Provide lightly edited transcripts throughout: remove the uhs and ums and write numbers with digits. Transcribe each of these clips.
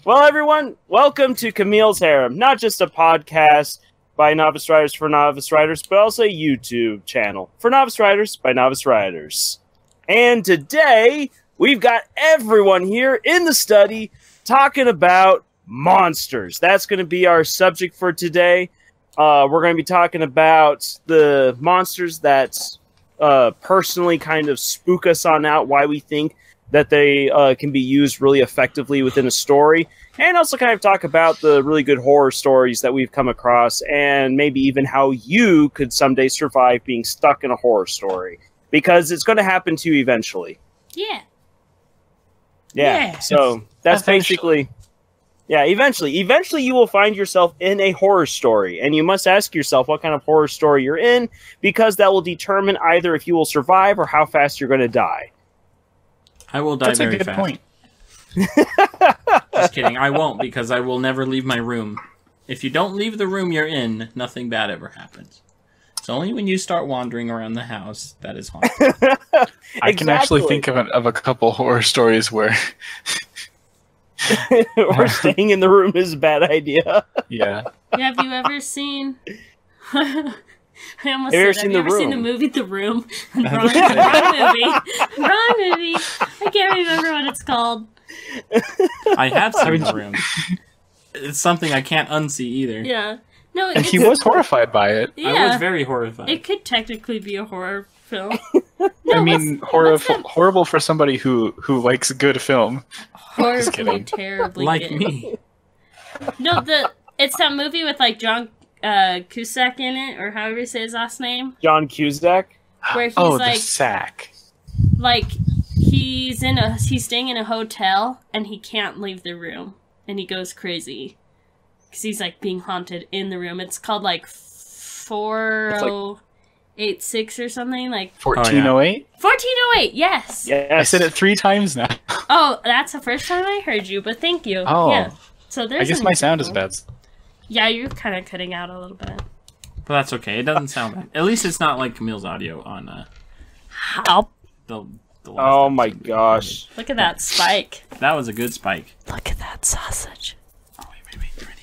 Well, everyone, welcome to Camille's Harem. Not just a podcast by novice writers for novice writers, but also a YouTube channel for novice writers by novice writers. And today, we've got everyone here in the study talking about monsters. That's going to be our subject for today. We're going to be talking about the monsters that personally kind of spook us on out, why we think that they can be used really effectively within a story, and also kind of talk about the really good horror stories that we've come across, and maybe even how you could someday survive being stuck in a horror story, because it's going to happen to you eventually. Yeah. So that's basically... Yeah, eventually. Eventually you will find yourself in a horror story, and you must ask yourself what kind of horror story you're in, because that will determine either if you will survive or how fast you're going to die. I will die very fast. That's a good point. Just kidding. I won't, because I will never leave my room. If you don't leave the room you're in, nothing bad ever happens. It's only when you start wandering around the house that is haunted. I can actually think of a couple horror stories where... or staying in the room is a bad idea. Yeah. Have you ever seen... Have you ever seen the movie The Room? Wrong movie. Wrong movie. I can't remember what it's called. I have seen The Room. It's something I can't unsee either. Yeah. No, and he was horrified by it. Yeah. I was very horrified. It could technically be a horror film. No, I mean, horrible for somebody who likes a good film. Horribly, terribly like good. Me. No, it's that movie with like John Cusack in it, or however you say his last name. John Cusack? Where he's like, the sack. Like he's staying in a hotel and he can't leave the room and he goes crazy because he's like being haunted in the room. It's called like 4086 or something, like 1408. 1408. Yes. I said it 3 times now. Oh, that's the first time I heard you, but thank you. Oh, yeah. So there's. I guess my sound is bad. Yeah, you're kind of cutting out a little bit. But that's okay. It doesn't sound bad. At least it's not like Camille's audio on Help. The oh my gosh. Look at that spike. That was a good spike. Look at that sausage. Oh, wait. Ready?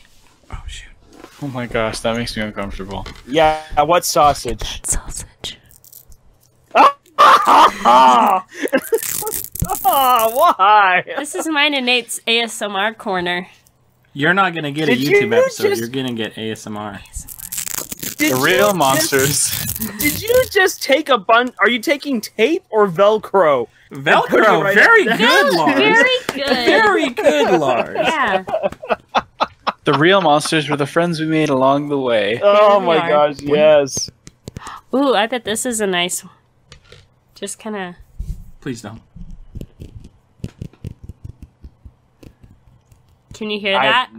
Oh, shoot. Oh my gosh, that makes me uncomfortable. Yeah, what sausage? That sausage. Oh, why? This is mine and Nate's ASMR corner. You're not going to get a YouTube episode. You're going to get ASMR. The real monsters. Did you just take a bunch? Are you taking tape or Velcro? Velcro, right very good, Lars. Very good. Very good, Lars. Yeah. The real monsters were the friends we made along the way. Oh my gosh, yes. Ooh, I bet this is a nice one. Just kind of... Please don't. Can you hear that?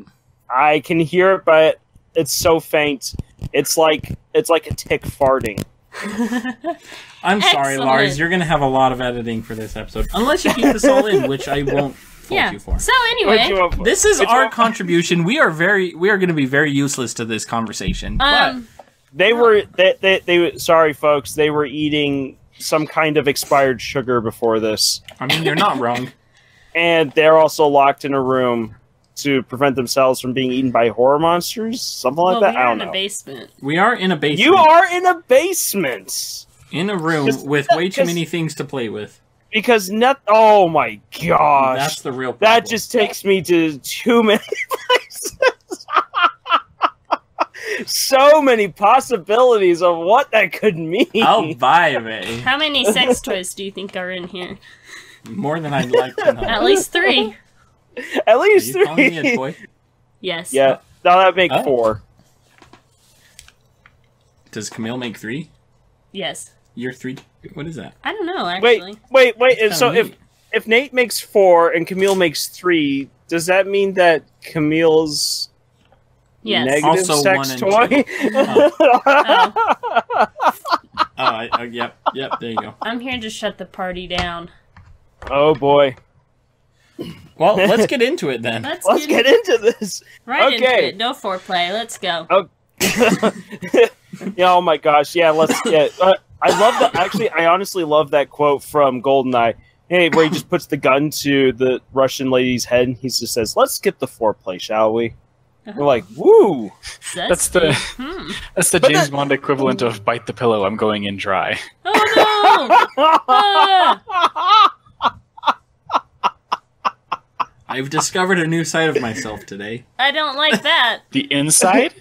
I can hear it, but it's so faint. It's like a tick farting. I'm sorry, Lars. You're gonna have a lot of editing for this episode, unless you keep this all in, which I won't fault you for. So anyway, this is our contribution. We are going to be very useless to this conversation. But they sorry, folks. They were eating some kind of expired sugar before this. I mean, you're not wrong. And they're also locked in a room to prevent themselves from being eaten by horror monsters? Something like that? I don't know. We are in a basement. We are in a basement. You are in a basement! In a room with way too many things to play with. Because oh my gosh. That's the real problem. That just takes me to too many places. So many possibilities of what that could mean. I'll buy it. How many sex toys do you think are in here? More than I'd like to know. At least 3. At least 3. Calling me a toy? Yes. Yeah. Now that make 4. Does Camille make 3? Yes. You're 3. What is that? I don't know, actually. Wait. So if Nate makes 4 and Camille makes 3, does that mean that Camille's negative also sex 1 toy? Yep, there you go. I'm here to shut the party down. Oh boy. Well, let's get into it then. Let's get into this. Right into it. No foreplay. Let's go. Yeah, oh my gosh. Yeah, let's get... I love that. Actually, I honestly love that quote from GoldenEye Where he just puts the gun to the Russian lady's head, and he just says, "Let's skip the foreplay, shall we?" We're like, "Woo!" That's the James Bond equivalent of "bite the pillow, I'm going in dry." Oh no! I've discovered a new side of myself today. I don't like that. The inside?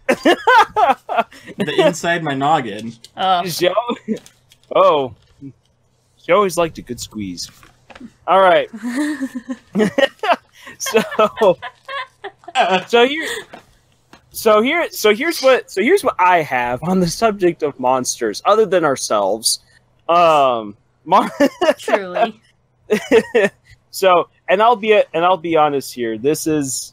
The inside my noggin. Joe always liked a good squeeze. All right. Here's what I have on the subject of monsters, other than ourselves. Truly. And I'll be honest here. This is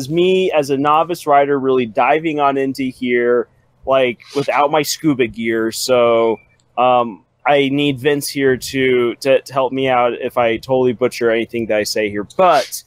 me as a novice writer really diving on into here, like without my scuba gear. So I need Vince here to help me out if I totally butcher anything that I say here. But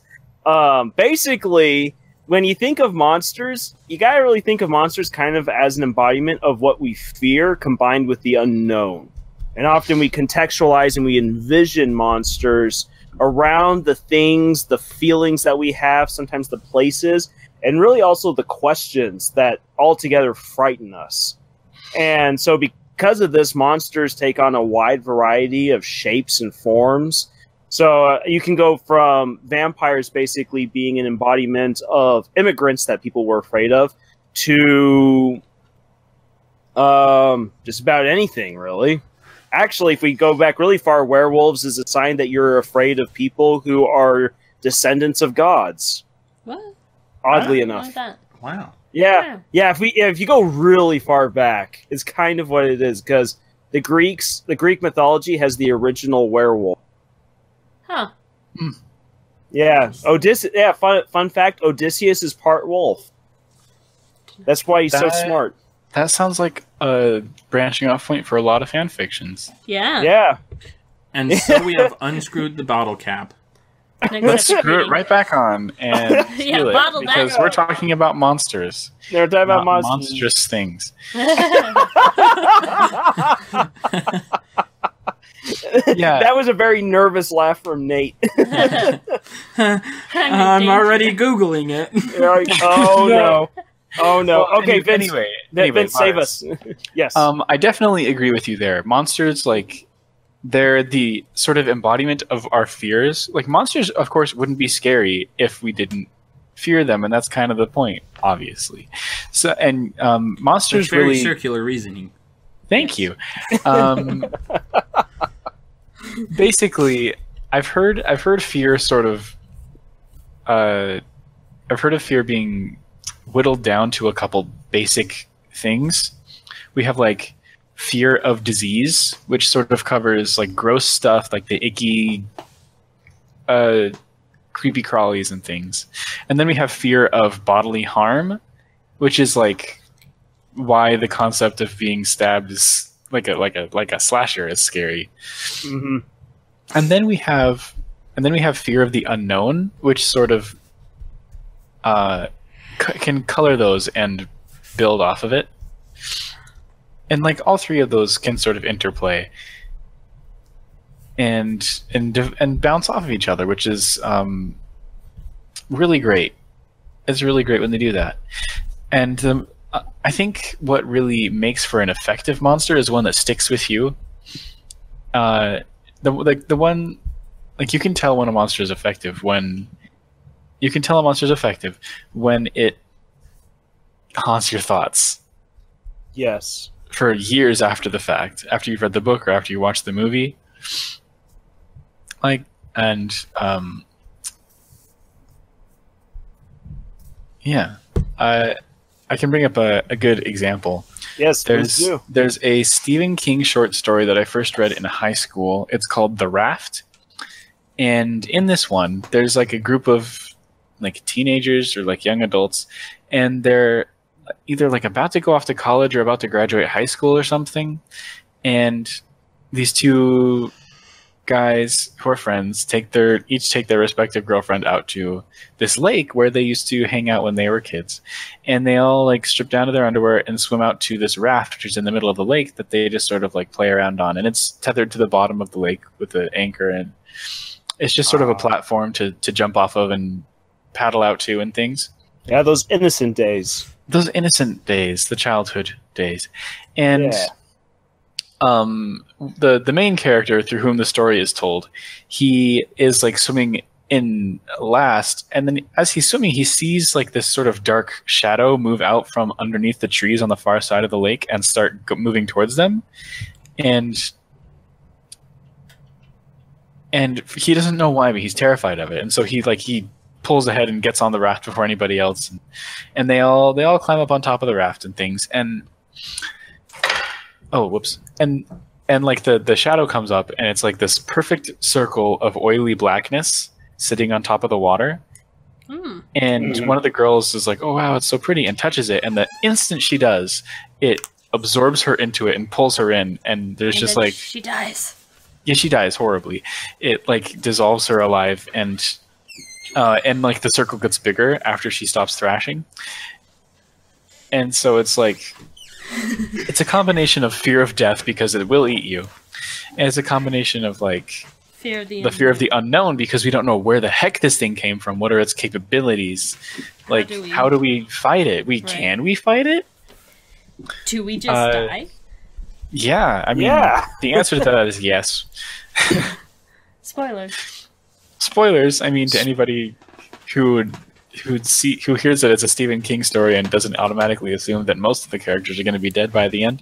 basically, when you think of monsters, you gotta really think of monsters kind of as an embodiment of what we fear combined with the unknown. And often we contextualize and we envision monsters around the things, the feelings that we have, sometimes the places, and really also the questions that altogether frighten us. And so because of this, monsters take on a wide variety of shapes and forms. So you can go from vampires basically being an embodiment of immigrants that people were afraid of to just about anything, really. Actually, if we go back really far, werewolves is a sign that you're afraid of people who are descendants of gods. What? Oddly enough. Like that. Wow. Yeah. If you go really far back, it's kind of what it is, because the Greek mythology has the original werewolf. Huh. Yeah. Odysseus. Yeah. Fun fact: Odysseus is part wolf. That's why he's so smart. That sounds like a branching off point for a lot of fan fictions. Yeah. Yeah. And so we have unscrewed the bottle cap. Let's screw it right back on and seal it, because we're talking about monsters. They're talking about monstrous things. Yeah, that was a very nervous laugh from Nate. I'm already Googling it. Oh no. Oh no. Well, okay, Vince. Anyway, Vince, save us. Yes. I definitely agree with you there. Monsters, like, they're the sort of embodiment of our fears. Like, monsters, of course, wouldn't be scary if we didn't fear them, and that's kind of the point, obviously. So, and monsters That's very really circular reasoning. Thank you. Basically, I've heard fear sort of. I've heard of fear being whittled down to a couple basic things. We have like fear of disease, which sort of covers like gross stuff like the icky, creepy crawlies and things. And then we have fear of bodily harm, which is like why the concept of being stabbed is like a slasher is scary. Mm-hmm. And then we have fear of the unknown, which sort of can color those and build off of it. And like all three of those can sort of interplay and bounce off of each other, which is really great. It's really great when they do that. And I think what really makes for an effective monster is one that sticks with you. The one, like, you can tell when a monster is effective when it haunts your thoughts. Yes. For years after the fact, after you've read the book or after you watch the movie. Like, and yeah, I can bring up a good example. Yes, there's a Stephen King short story that I first read in high school. It's called The Raft. And in this one, there's like a group of like teenagers or like young adults, and they're either like about to go off to college or about to graduate high school or something. And these two guys who are friends each take their respective girlfriend out to this lake where they used to hang out when they were kids, and they all like strip down to their underwear and swim out to this raft which is in the middle of the lake that they just sort of like play around on, and it's tethered to the bottom of the lake with an anchor, and it's just sort of a platform to jump off of and paddle out to and things. Yeah, those innocent days, the childhood days. And the main character through whom the story is told, he is like swimming in last, and then as he's swimming he sees like this sort of dark shadow move out from underneath the trees on the far side of the lake and start moving towards them, and he doesn't know why, but he's terrified of it, and so he pulls ahead and gets on the raft before anybody else, and they all climb up on top of the raft and things, and and like the shadow comes up, and it's like this perfect circle of oily blackness sitting on top of the water. And one of the girls is like, "Oh wow, it's so pretty," and touches it, and the instant she does, it absorbs her into it and pulls her in, and there's just like she dies. Yeah, she dies horribly. It like dissolves her alive, and like the circle gets bigger after she stops thrashing, and so it's like it's a combination of fear of death because it will eat you, and it's a combination of like fear of the unknown because we don't know where the heck this thing came from. What are its capabilities? Like, how do we fight it? Can we fight it? Do we just die? Yeah, I mean, the answer to that is yes. Spoilers. I mean, to anybody who hears that it's a Stephen King story and doesn't automatically assume that most of the characters are going to be dead by the end.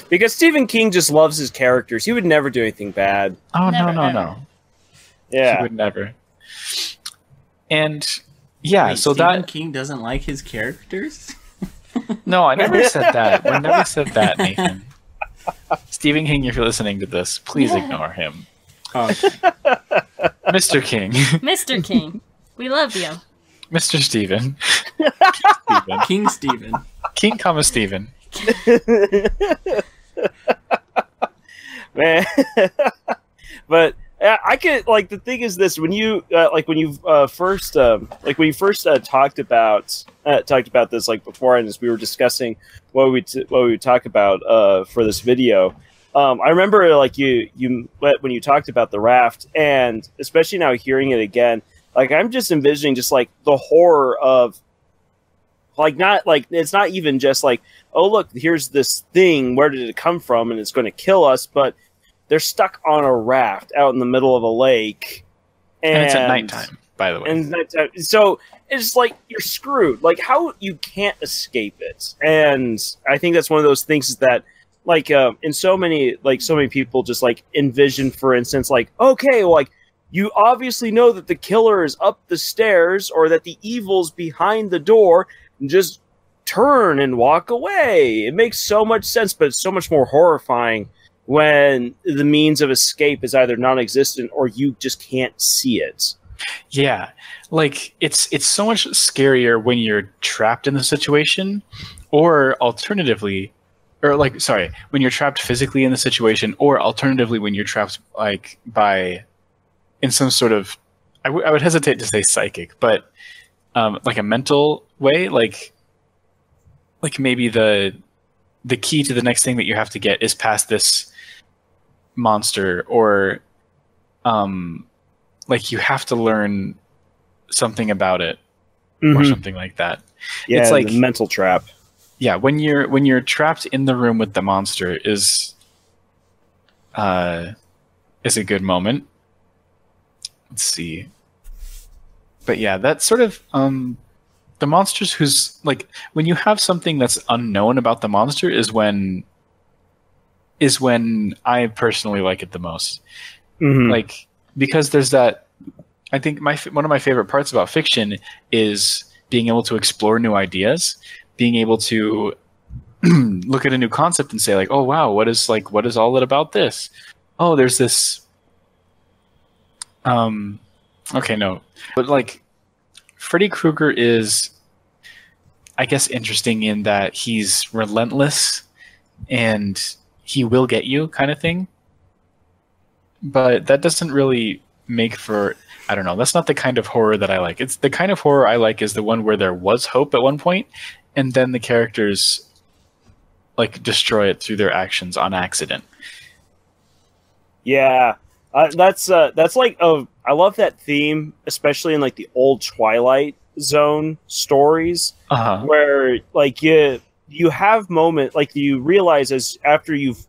Because Stephen King just loves his characters. He would never do anything bad. Oh, no. Yeah. He would never. And yeah, wait, so Stephen King doesn't like his characters? No, I never said that. We never said that, Nathan. Stephen King, if you're listening to this, please ignore him. Okay. Mr. King. Mr. King. We love you. Mr. Steven. King Steven. King, Steven. Man. But I could, like, the thing is this, when you first talked about this, like, beforehand, as we were discussing what we would talk about for this video. I remember, like, when you talked about the raft, and especially now hearing it again, like, I'm just envisioning just like the horror of, like, not like, it's not even just like, oh look, here's this thing, where did it come from, and it's going to kill us, but they're stuck on a raft out in the middle of a lake, and it's at nighttime, by the way. And nighttime, so it's like you're screwed. Like, how you can't escape it, and I think that's one of those things that, like, in so many people just like envision, for instance, like, okay, well, like, you obviously know that the killer is up the stairs or that the evil's behind the door, and just turn and walk away. It makes so much sense, but it's so much more horrifying when the means of escape is either non-existent or you just can't see it. Yeah, like, it's so much scarier when you're trapped in the situation, or alternatively, when you're trapped physically in the situation, or alternatively when you're trapped like in some sort of, I would hesitate to say psychic, but like a mental way, like maybe the key to the next thing that you have to get is past this monster, or like you have to learn something about it, or something like that. Yeah, it's like the mental trap. Yeah, when you're trapped in the room with the monster is a good moment. Let's see. But yeah, that's sort of the monsters who's like, when you have something that's unknown about the monster is when I personally like it the most. Like, because there's that, I think one of my favorite parts about fiction is being able to explore new ideas, being able to look at a new concept and say, like, oh wow, what is all it about this? Oh, there's this okay, no. But like, Freddy Krueger is, I guess, interesting in that he's relentless and he will get you, kind of thing. but that doesn't really make for, I don't know, that's not the kind of horror that I like. It's the kind of horror I like is the one where there was hope at one point, and then the characters like destroy it through their actions on accident. Yeah, that's like I love that theme, especially in like the old Twilight Zone stories, where like you have moment like you realize as after you've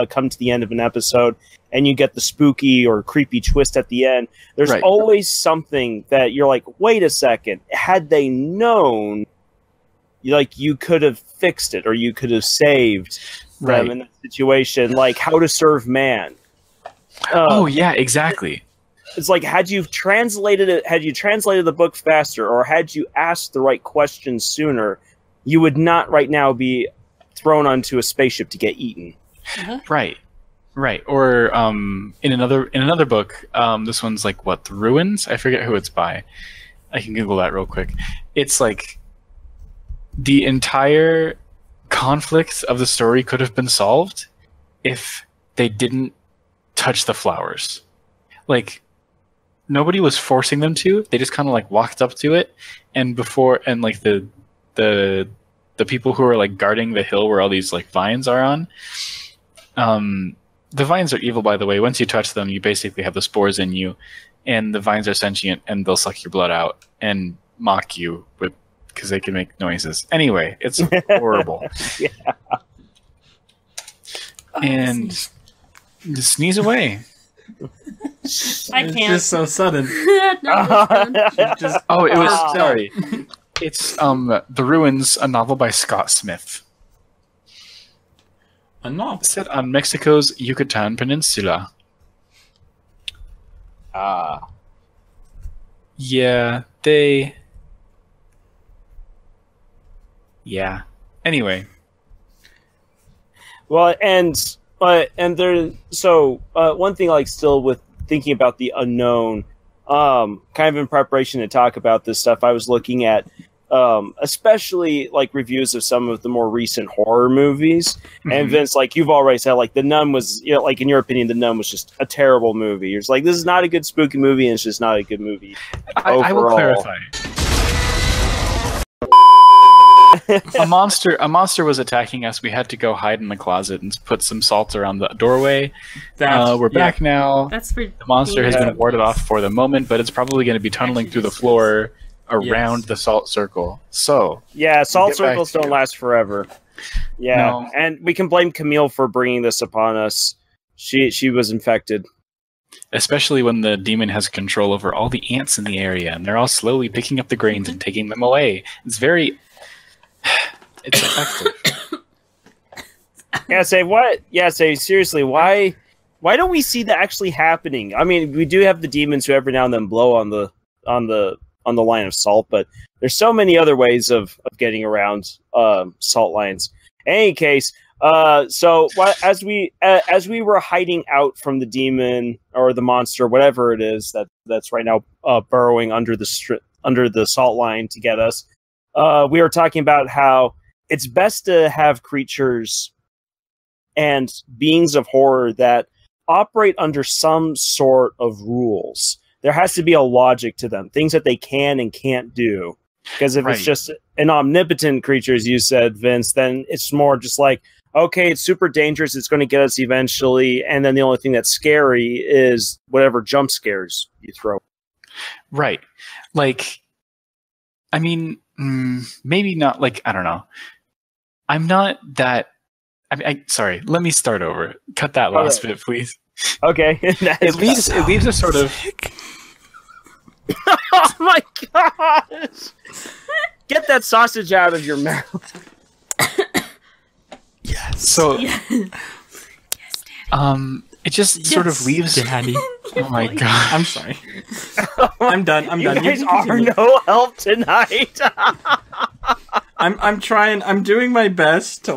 come to the end of an episode and you get the spooky or creepy twist at the end. There's always something that you're like, wait a second, had they known, like you could have fixed it or you could have saved them in that situation, like How to Serve Man. Oh yeah, exactly. It's like had you translated the book faster, or had you asked the right questions sooner, you would not right now be thrown onto a spaceship to get eaten. Right. Or in another book, this one's like what, The Ruins? I forget who it's by. I can Google that real quick. It's like the entire conflict of the story could have been solved if they didn't touch the flowers. Like nobody was forcing them to. They just kind of like walked up to it, and like the people who are like guarding the hill where all these like vines are on. The vines are evil, by the way. Once you touch them, you basically have the spores in you, and the vines are sentient, and they'll suck your blood out and mock you because they can make noises. Anyway, it's horrible. Yeah. And just sneeze away. I can't. It's just so sudden. It was sorry. It's The Ruins, a novel by Scott Smith. A novel set on Mexico's Yucatan Peninsula. Yeah, yeah. Anyway. Well, and there. So one thing, like, still with thinking about the unknown, kind of in preparation to talk about this stuff, I was looking at, especially like reviews of some of the more recent horror movies. Mm-hmm. And Vince, like you've already said, like The Nun was, you know, like in your opinion, The Nun was just a terrible movie. You're just like, this is not a good spooky movie, and it's just not a good movie. I will clarify. A monster was attacking us. We had to go hide in the closet and put some salt around the doorway. We're back now. That's for the monster has been warded off for the moment, but it's probably going to be tunneling through the floor around the salt circle. So yeah, salt circles don't last forever. Yeah, no. And we can blame Camille for bringing this upon us. She was infected. Especially when the demon has control over all the ants in the area, and they're all slowly picking up the grains and taking them away. It's effective. Say seriously, why don't we see that actually happening? I mean, we do have the demons who every now and then blow on the line of salt, but there's so many other ways of getting around salt lines. In any case, so as we were hiding out from the demon or the monster, whatever it is that's right now burrowing under the salt line to get us, we were talking about how it's best to have creatures and beings of horror that operate under some sort of rules. There has to be a logic to them, things that they can and can't do. Because if it's just an omnipotent creature, as you said, Vince, then it's more just like, okay, it's super dangerous, it's going to get us eventually, and then the only thing that's scary is whatever jump scares you throw. Right. Like, I mean, maybe not, like, I don't know. I'm not that... sorry, let me start over. Cut that last bit, please. Okay. It leaves a sort of... Oh my gosh! Get that sausage out of your mouth. Yes. So, yes, Daddy. It just sort of leaves... Daddy. Oh my god. I'm sorry. I'm done. You guys are no help tonight. I'm trying. I'm doing my best to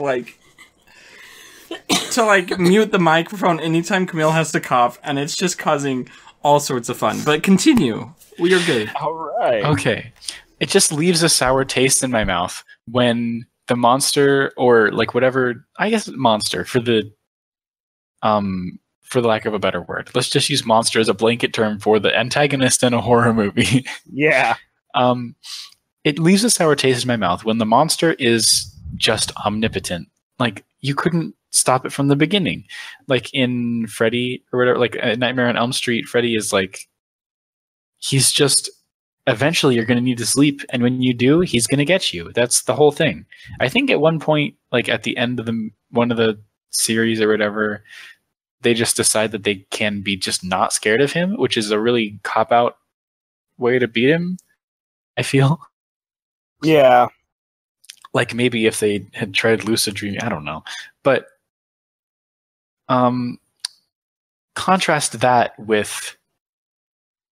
mute the microphone anytime Camille has to cough, and it's just causing all sorts of fun. But continue. We are good. All right. Okay. It just leaves a sour taste in my mouth when the monster, or like whatever, I guess monster for for the lack of a better word. Let's just use monster as a blanket term for the antagonist in a horror movie. Yeah. It leaves a sour taste in my mouth when the monster is just omnipotent. Like, you couldn't stop it from the beginning. Like in Freddy or whatever, like Nightmare on Elm Street, Freddy is like, he's just, eventually you're going to need to sleep, and when you do, he's going to get you. That's the whole thing. I think at one point, like at the end of one of the series or whatever, they just decide that they can be just not scared of him, which is a really cop-out way to beat him, I feel. Yeah. Like maybe if they had tried lucid dreaming, I don't know. But contrast that with,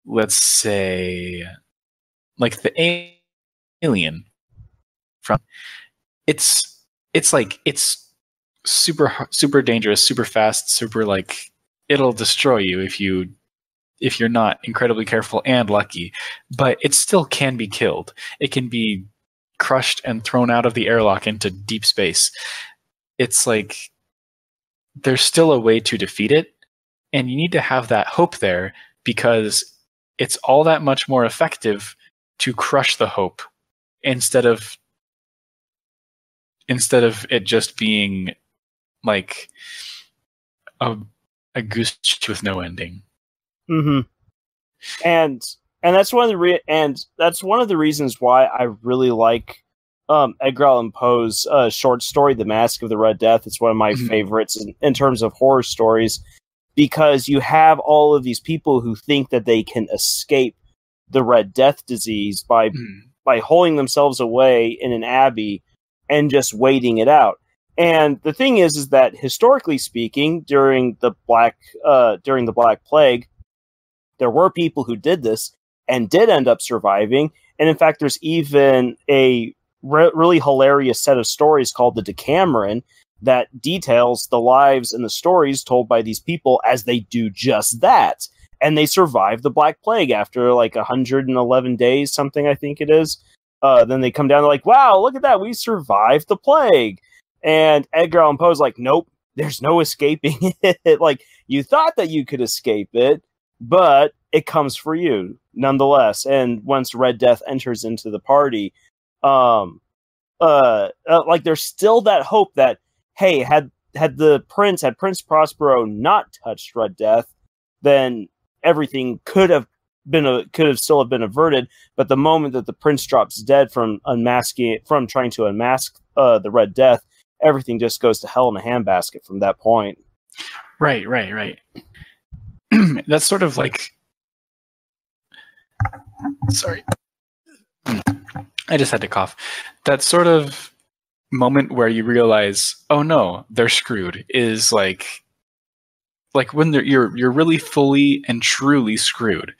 let's say, like the Alien from it's super dangerous, super fast, super like, it'll destroy you if you're not incredibly careful and lucky, but it still can be killed. It can be crushed and thrown out of the airlock into deep space. It's like there's still a way to defeat it, and you need to have that hope there, because it's all that much more effective to crush the hope instead of it just being like a goose chase with no ending. Mm-hmm. And that's one of the reasons why I really like Edgar Allan Poe's short story, The Mask of the Red Death. It's one of my favorites in terms of horror stories, because you have all of these people who think that they can escape the Red Death disease by holding themselves away in an abbey and just waiting it out. And the thing is that historically speaking, during the Black Plague, there were people who did this and did end up surviving. And in fact, there's even a really hilarious set of stories called the Decameron that details the lives and the stories told by these people as they do just that. And they survive the Black Plague after like 111 days, something I think it is. Then they come down, they're like, wow, look at that, we survived the plague. And Edgar Allan Poe's like, nope, there's no escaping it. Like, you thought that you could escape it, but it comes for you nonetheless. And once Red Death enters into the party, like there's still that hope that, hey, had Prince Prospero not touched Red Death, then everything could have still been averted. But the moment that the prince drops dead from trying to unmask the Red Death, everything just goes to hell in a handbasket from that point. Right. That's sort of like, sorry, I just had to cough. That sort of moment where you realize, oh no, they're screwed, is like when you're really fully and truly screwed,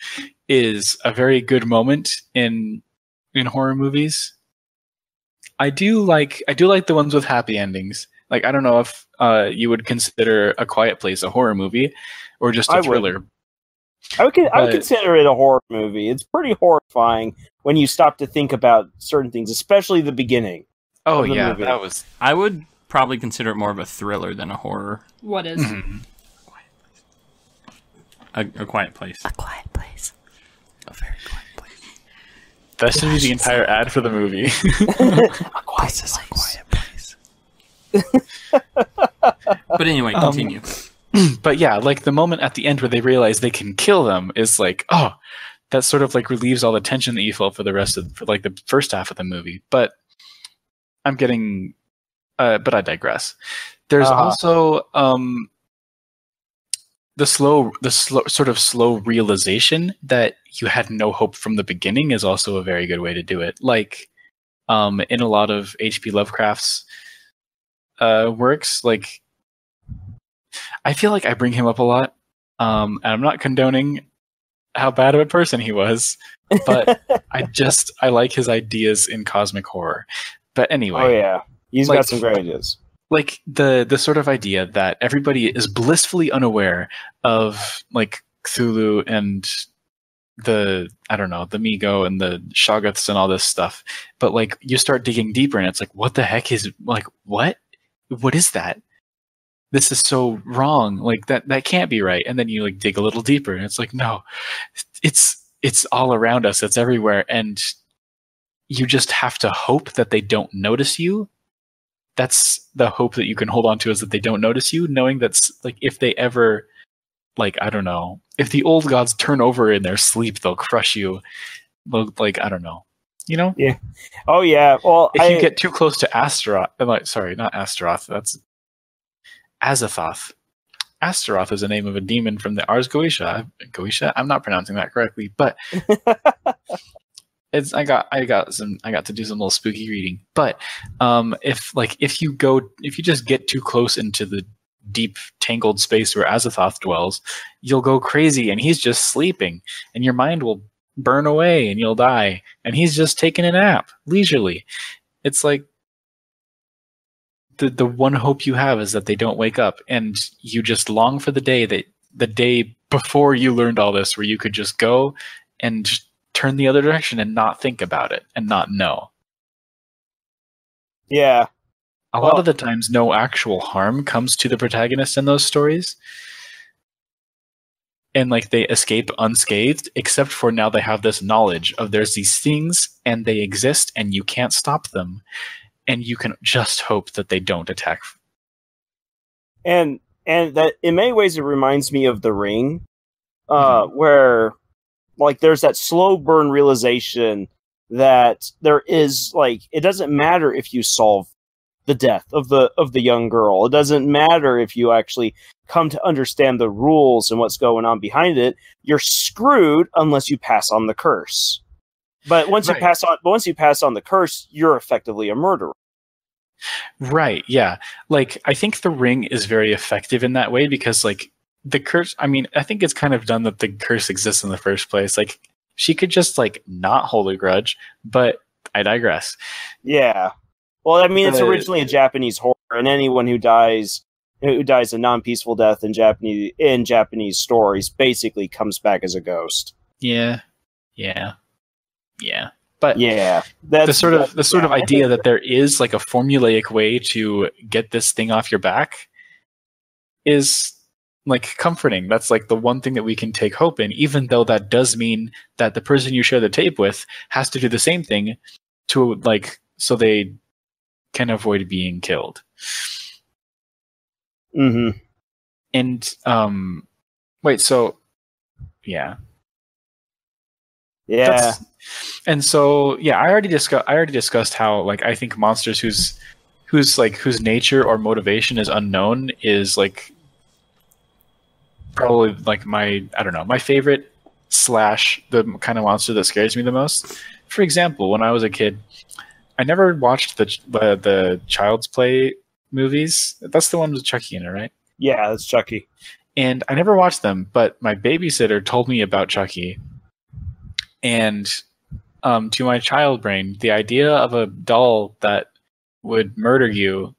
is a very good moment in horror movies. I do like the ones with happy endings. Like, I don't know if you would consider A Quiet Place a horror movie or just a thriller. I would consider it a horror movie. It's pretty horrifying when you stop to think about certain things, especially the beginning. Oh yeah, movie. that was. I would probably consider it more of a thriller than a horror. What is? Mm-hmm. A Quiet Place. A Quiet Place. A very quiet place. That should be the entire ad for the movie. A quiet place. But anyway, continue. But yeah, like the moment at the end where they realize they can kill them is like, oh, that sort of like relieves all the tension that you felt for the first half of the movie. But I'm getting, but I digress. There's also the slow realization that you had no hope from the beginning is also a very good way to do it. Like in a lot of H.P. Lovecraft's works, like I feel like I bring him up a lot, and I'm not condoning how bad of a person he was, but I like his ideas in cosmic horror. But anyway, oh yeah, he's got some great ideas. Like the sort of idea that everybody is blissfully unaware of like Cthulhu and the Migo and the Shoggoths and all this stuff, but like you start digging deeper and it's like, what the heck is, like, what is that? this is so wrong. Like that can't be right. And then you like dig a little deeper, and it's like, no, it's all around us. It's everywhere, and you just have to hope that they don't notice you. That's the hope that you can hold on to, is that they don't notice you, knowing that's like if they ever, like, I don't know, if the old gods turn over in their sleep, they'll crush you. Like, I don't know, you know? Yeah. Oh yeah. Well, if you get too close to Astaroth, sorry, not Astaroth. That's Azathoth. Astaroth is the name of a demon from the Ars Goetia. Goetia? I'm not pronouncing that correctly, but I got to do some little spooky reading. But if you just get too close into the deep tangled space where Azathoth dwells, you'll go crazy, and he's just sleeping, and your mind will burn away and you'll die, and he's just taking a nap leisurely. It's like the one hope you have is that they don't wake up, and you just long for the day before you learned all this, where you could just go and just turn the other direction and not think about it and not know. Yeah. A lot of the times no actual harm comes to the protagonist in those stories. And like they escape unscathed, except for now they have this knowledge of there's these things and they exist and you can't stop them. And you can just hope that they don't attack. And that in many ways it reminds me of The Ring, where like there's that slow burn realization that there is, like, it doesn't matter if you solve the death of the young girl. It doesn't matter if you actually come to understand the rules and what's going on behind it. You're screwed unless you pass on the curse. But once you pass on the curse, you're effectively a murderer. Right, yeah. Like, I think The Ring is very effective in that way because, like, the curse, I mean, I think it's kind of done that the curse exists in the first place. Like, she could just, like, not hold a grudge, but I digress. Yeah. Well, I mean, it's originally a Japanese horror, and anyone who dies a non-peaceful death in Japanese stories basically comes back as a ghost. Yeah. But yeah, the sort of idea that there is like a formulaic way to get this thing off your back is like comforting. That's like the one thing that we can take hope in, even though that does mean that the person you share the tape with has to do the same thing to, like, so they can avoid being killed. Mm-hmm. And wait, so yeah. Yeah. And so yeah, I already discussed how, like, I think monsters whose nature or motivation is unknown is like probably like my favorite / the kind of monster that scares me the most. For example, when I was a kid, I never watched the Child's Play movies. That's the one with Chucky in it, right? Yeah, that's Chucky. And I never watched them, but my babysitter told me about Chucky. And to my child brain, the idea of a doll that would murder you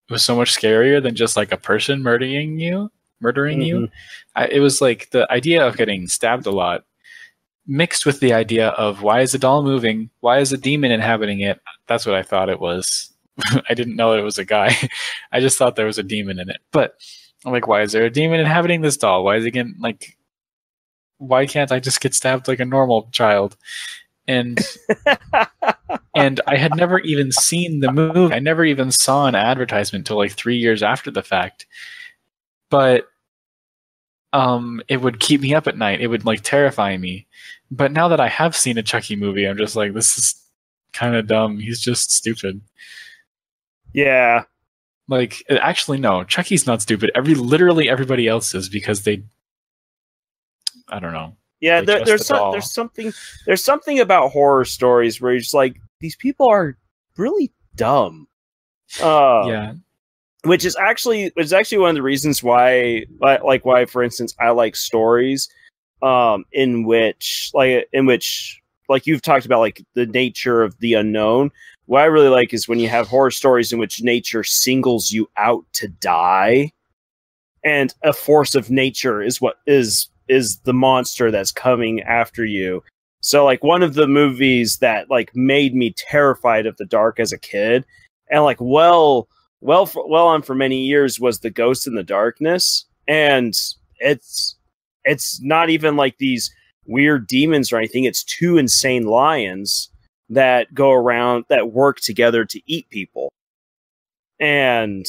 was so much scarier than just like a person murdering you. It was like the idea of getting stabbed a lot mixed with the idea of, why is the doll moving? Why is a demon inhabiting it? That's what I thought it was. I didn't know it was a guy. I just thought there was a demon in it. But I'm like, why is there a demon inhabiting this doll? Why is it getting, like, why can't I just get stabbed like a normal child? And and I had never even seen the movie. I never even saw an advertisement till like 3 years after the fact. But it would keep me up at night. It would like terrify me. But now that I have seen a Chucky movie, I'm just like, this is kind of dumb. He's just stupid. Yeah. Like, actually, no. Chucky's not stupid. Literally everybody else is, because they, I don't know. Yeah, there's something about horror stories where you're just like, these people are really dumb. Yeah. Which is actually one of the reasons why, for instance, I like stories, in which you've talked about, like, the nature of the unknown. What I really like is when you have horror stories in which nature singles you out to die, and a force of nature is what is the monster that's coming after you. So, like, one of the movies that, like, made me terrified of the dark as a kid, and, like, well on for many years was the Ghost in the Darkness, and it's not even like these weird demons or anything. It's two insane lions that go around that work together to eat people, and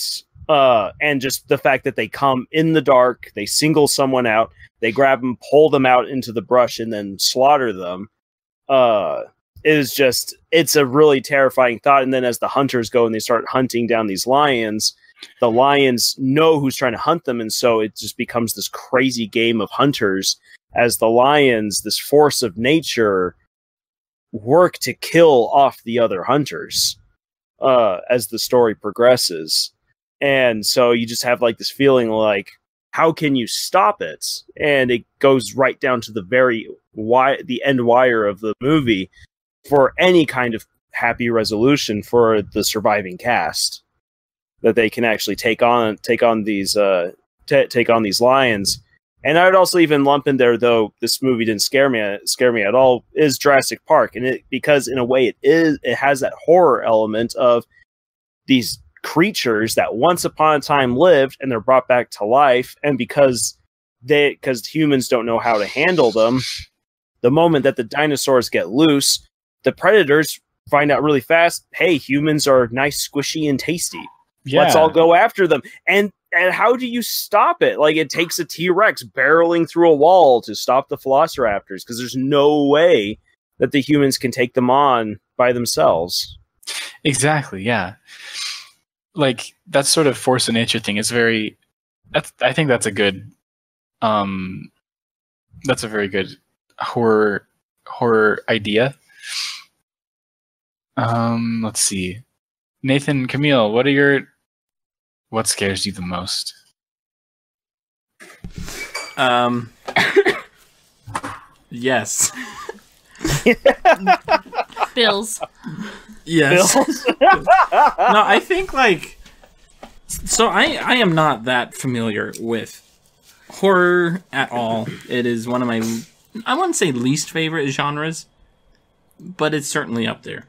just the fact that they come in the dark, they single someone out, they grab them, pull them out into the brush, and then slaughter them. It's a really terrifying thought. And then as the hunters go and they start hunting down these lions, the lions know who's trying to hunt them, and so it just becomes this crazy game of hunters as the lions, this force of nature, work to kill off the other hunters as the story progresses. And so you just have like this feeling like, how can you stop it? And it goes right down to the end wire of the movie for any kind of happy resolution for the surviving cast, that they can actually take on these lions. And I would also even lump in there, though this movie didn't scare me at all, is Jurassic Park, and because in a way it has that horror element of these creatures that once upon a time lived and they're brought back to life, and because humans don't know how to handle them, the moment that the dinosaurs get loose, the predators find out really fast, hey, humans are nice, squishy, and tasty. Yeah. Let's all go after them. And how do you stop it? Like, it takes a T-Rex barreling through a wall to stop the velociraptors, because there's no way that the humans can take them on by themselves. Exactly, yeah. Like, that sort of force of nature thing is I think that's a good, that's a very good horror idea. Let's see. Nathan, Camille, what scares you the most? Yes. Bills. Yes. Bills. No, I think so I am not that familiar with horror at all. It is one of my, I wouldn't say least favorite genres, but it's certainly up there.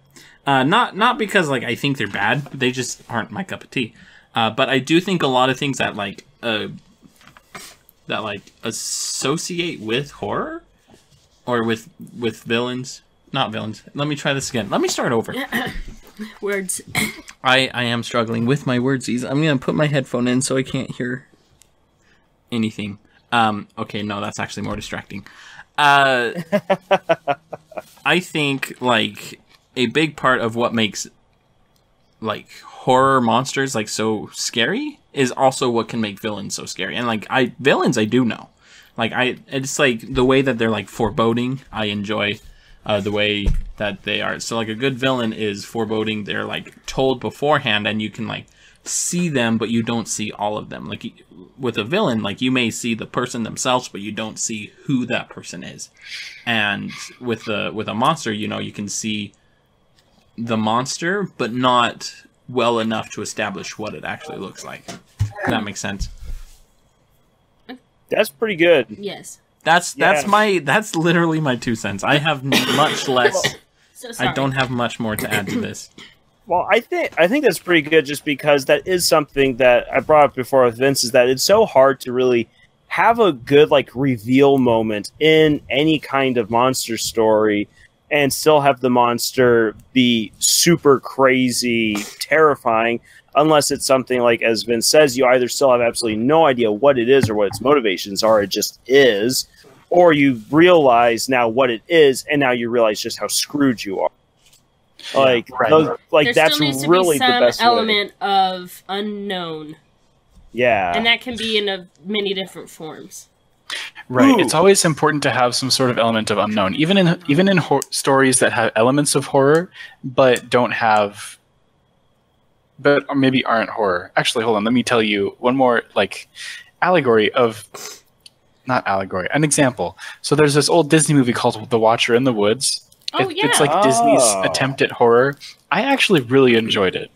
Not because I think they're bad, they just aren't my cup of tea. But I do think a lot of things that associate with horror or with villains, not villains. Let me try this again. Let me start over. Words. I am struggling with my wordsies. I'm gonna put my headphone in so I can't hear anything. Okay, no, that's actually more distracting. I think a big part of what makes horror monsters so scary is also what can make villains so scary. And villains I do know. It's the way that they're foreboding. I enjoy the way that they are. So a good villain is foreboding. They're told beforehand, and you can see them, but you don't see all of them. With a villain, you may see the person themselves, but you don't see who that person is. And with a monster, you can see the monster, but not well enough to establish what it actually looks like. Does that make sense? That's pretty good. Yes. That's literally my 2 cents. I have much less. So sorry. I don't have much more to add to this. Well, I think that's pretty good, just because that is something that I brought up before with Vince, is that it's so hard to really have a good reveal moment in any kind of monster story and still have the monster be super crazy, terrifying, unless it's something as Vince says, you either still have absolutely no idea what it is or what its motivations are, it just is, or you realize now what it is, and now you realize just how screwed you are. There That's still needs to really be some the best element way. of unknown. Yeah. And that can be in many different forms. Right. Ooh. It's always important to have some sort of element of unknown, even in stories that have elements of horror, but or maybe aren't horror. Actually, hold on. Let me tell you one more an example. So there's this old Disney movie called The Watcher in the Woods. Oh, yeah. It's Disney's attempt at horror. I actually really enjoyed it.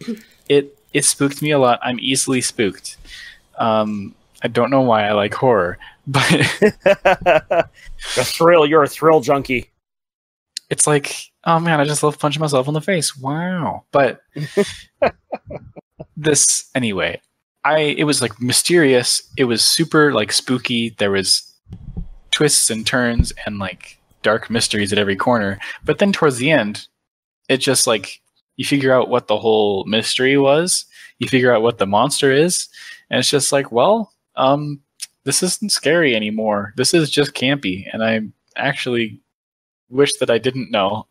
It spooked me a lot. I'm easily spooked. I don't know why I like horror, but You're a thrill junkie. It's oh man, I just love punching myself in the face. Wow. But this anyway. It was like mysterious. It was super like spooky. There was twists and turns and like dark mysteries at every corner. But then towards the end, it just like you figure out what the whole mystery was. You figure out what the monster is, and it's just like, well, this isn't scary anymore. This is just campy, and I actually wish that I didn't know.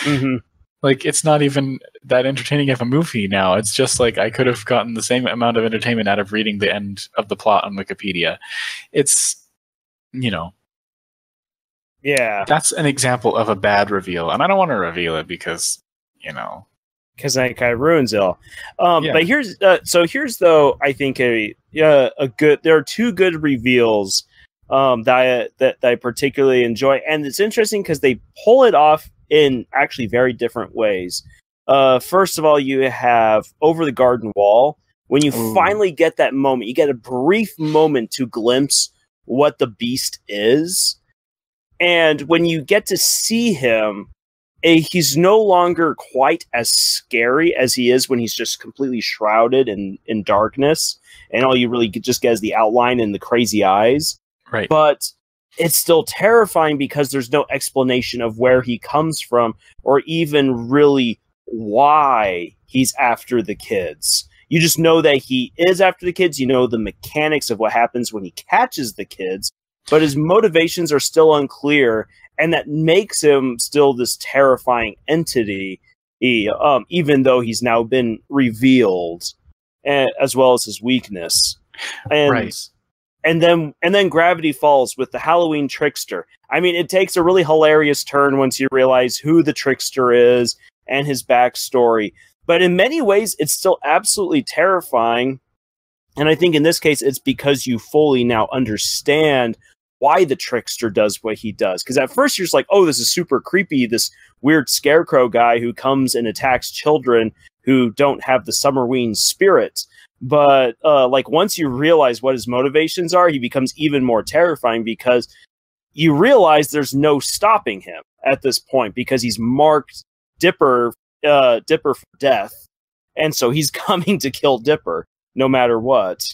Mm-hmm. Like, it's not even that entertaining of a movie now. It's just like I could have gotten the same amount of entertainment out of reading the end of the plot on Wikipedia. It's, Yeah. That's an example of a bad reveal, and I don't want to reveal it because, because that kind of ruins it all. Yeah. But here's though I think a good. There are two good reveals that I particularly enjoy, and it's interesting because they pull it off in actually very different ways. First of all, you have Over the Garden Wall. When you finally get that moment, you get a brief moment to glimpse what the beast is, and when you get to see him. He's no longer quite as scary as he is when he's just completely shrouded in darkness, and all you really just get is the outline and the crazy eyes. Right. But it's still terrifying because there's no explanation of where he comes from or even really why he's after the kids. You just know that he is after the kids. You know the mechanics of what happens when he catches the kids, but his motivations are still unclear. And that makes him still this terrifying entity, even though he's now been revealed, as well as his weakness. And right. and then Gravity Falls with the Halloween trickster. I mean, it takes a really hilarious turn once you realize who the trickster is and his backstory. But in many ways, it's still absolutely terrifying. And I think in this case, it's because you fully now understand why the trickster does what he does. Because at first you're just like, oh, this is super creepy, this weird scarecrow guy who comes and attacks children who don't have the Summerween spirit. But like once you realize what his motivations are, he becomes even more terrifying because you realize there's no stopping him at this point because he's marked Dipper for death. And so he's coming to kill Dipper no matter what.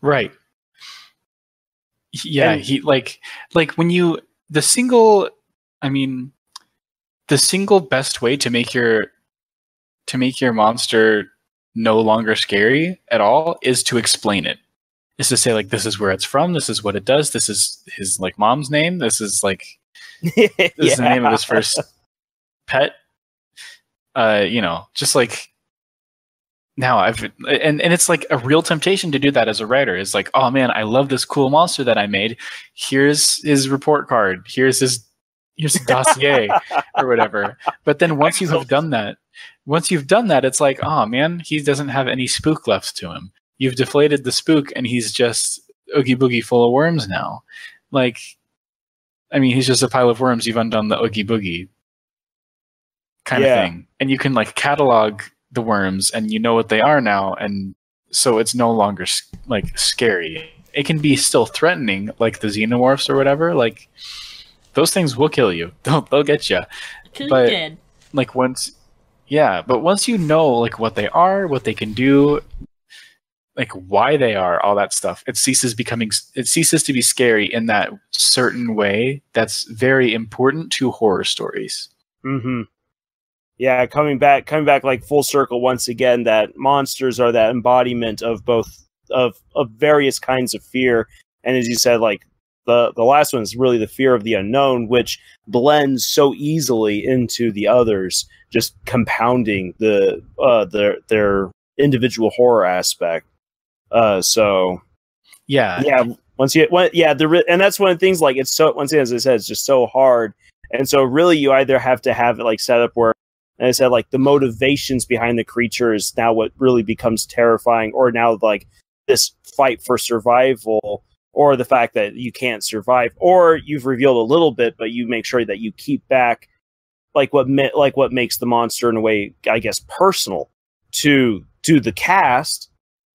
Right. Yeah, and, he like when you the single best way to make your monster no longer scary at all is to explain it. Is to say like this is where it's from, this is what it does, this is his like mom's name, this is like this is the name of his first pet. Just like now and it's like a real temptation to do that as a writer. It's like, oh man, I love this cool monster that I made. Here's his report card. Here's his dossier or whatever. But then once you've done that, it's like, oh man, he doesn't have any spook left to him. You've deflated the spook and he's just Oogie Boogie full of worms now. Like, I mean, he's just a pile of worms. You've undone the Oogie Boogie kind of thing. And you can like catalog the worms and you know what they are now, and so it's no longer like scary. It can be still threatening, like the xenomorphs or whatever. Like those things will kill you. They'll get you. But dead. Like once you know like what they are, what they can do, like why they are, all that stuff, it ceases to be scary in that certain way that's very important to horror stories. Mm-hmm. Yeah, coming back like full circle once again, that monsters are that embodiment of both of various kinds of fear. And as you said, like the last one is really the fear of the unknown, which blends so easily into the others, just compounding their individual horror aspect. And that's one of the things, like it's so, once again, as I said, it's just so hard. And so really you either have to have it like set up where, and I said, like, the motivations behind the creature is now what really becomes terrifying, or now, like, this fight for survival, or the fact that you can't survive, or you've revealed a little bit, but you make sure that you keep back, like, what makes the monster, in a way, I guess, personal to the cast.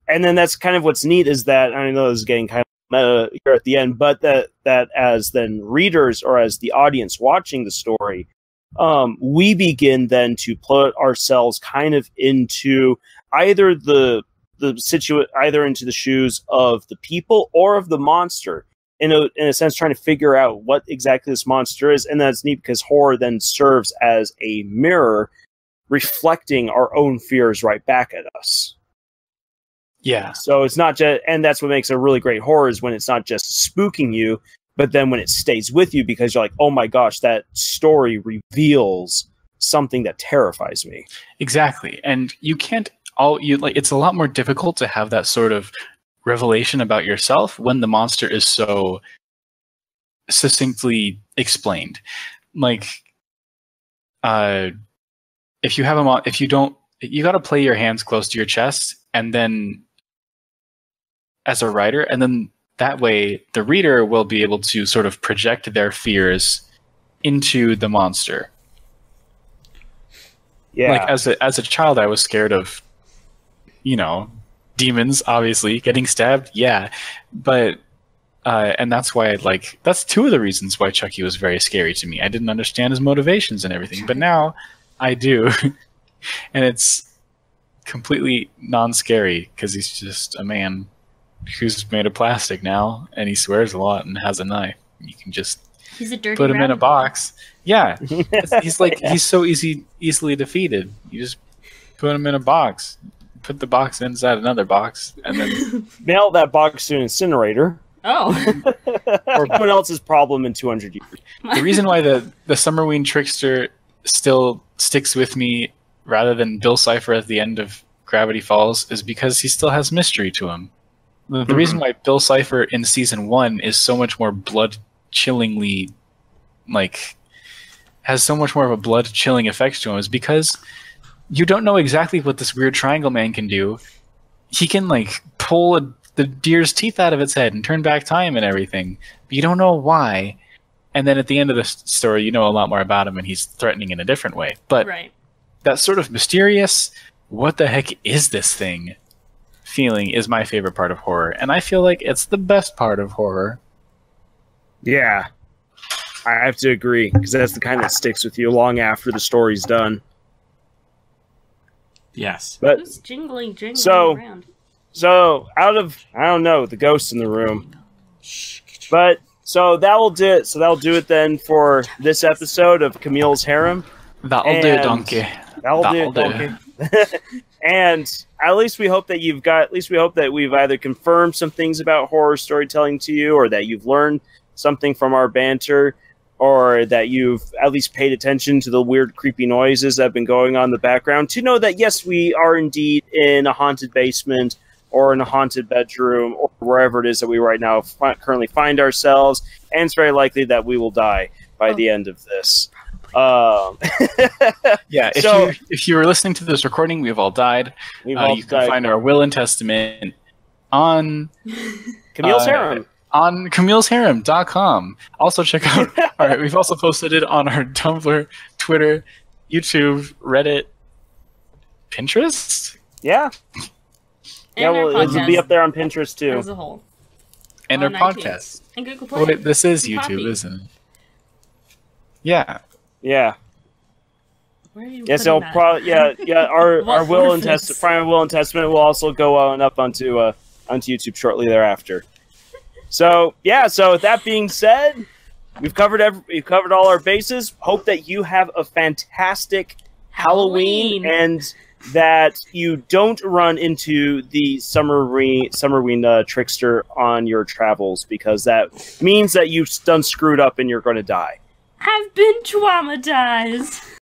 And then that's kind of what's neat, is that, I know this is getting kind of meta here at the end, but that as then readers, or as the audience watching the story, we begin then to put ourselves kind of into either either into the shoes of the people or of the monster. In a sense, trying to figure out what exactly this monster is. And that's neat because horror then serves as a mirror reflecting our own fears right back at us. Yeah. So it's not just, and that's what makes a really great horror is when it's not just spooking you, but then when it stays with you because you're like, oh my gosh, that story reveals something that terrifies me. Exactly. And you can't it's a lot more difficult to have that sort of revelation about yourself when the monster is so succinctly explained. Like, if you have you got to play your hands close to your chest, and then as a writer, and then that way the reader will be able to sort of project their fears into the monster. Yeah. Like as a child, I was scared of, demons, obviously, getting stabbed. Yeah. But, and that's why that's two of the reasons why Chucky was very scary to me. I didn't understand his motivations and everything, but now I do. And it's completely non-scary because he's just a man who's made of plastic now, and he swears a lot and has a knife. You can just he's a dirty put him in a rabbit. box. Yeah. He's so easily defeated. You just put him in a box. Put the box inside another box, and then mail that box to an incinerator. Oh. Or someone else's problem in 200 years. The reason why the Summerween Trickster still sticks with me rather than Bill Cipher at the end of Gravity Falls is because he still has mystery to him. The reason why Bill Cipher in season 1 is so much more blood-chillingly, has so much more of a blood-chilling effect to him is because you don't know exactly what this weird triangle man can do. He can, pull the deer's teeth out of its head and turn back time and everything. But you don't know why. And then at the end of the story, you know a lot more about him, and he's threatening in a different way. But that sort of mysterious, what the heck is this thing feeling is my favorite part of horror. And I feel like it's the best part of horror. Yeah. I have to agree, because that's the kind that sticks with you long after the story's done. Yes. But who's jingling around? So out of, I don't know, the ghost in the room. But so that will do it. So that'll do it then for this episode of Camille's Harem. That'll do, donkey. That'll do, donkey. And at least we hope that we've either confirmed some things about horror storytelling to you, or that you've learned something from our banter, or that you've at least paid attention to the weird, creepy noises that have been going on in the background, to know that, yes, we are indeed in a haunted basement or in a haunted bedroom or wherever it is that we right now currently find ourselves, and it's very likely that we will die by the end of this. Yeah, if you were listening to this recording, we've all died. You can find our will and testament on Camille's Harem. On Camille'sHarem.com. Also check out we've also posted it on our Tumblr, Twitter, YouTube, Reddit, Pinterest? Yeah. And it'll be up there on Pinterest too. As a whole. And our podcast. And Google Play. Wait, this is and YouTube, Poppy. isn't it? Yeah. Yeah. Where are you Yes, putting it'll that? probably our What will and orphans? prior will and testament will also go on up onto YouTube shortly thereafter. So with that being said, we've covered all our bases. Hope that you have a fantastic Halloween and that you don't run into the Summerween Trickster on your travels, because that means that you've done screwed up and you're going to die. I've been traumatized.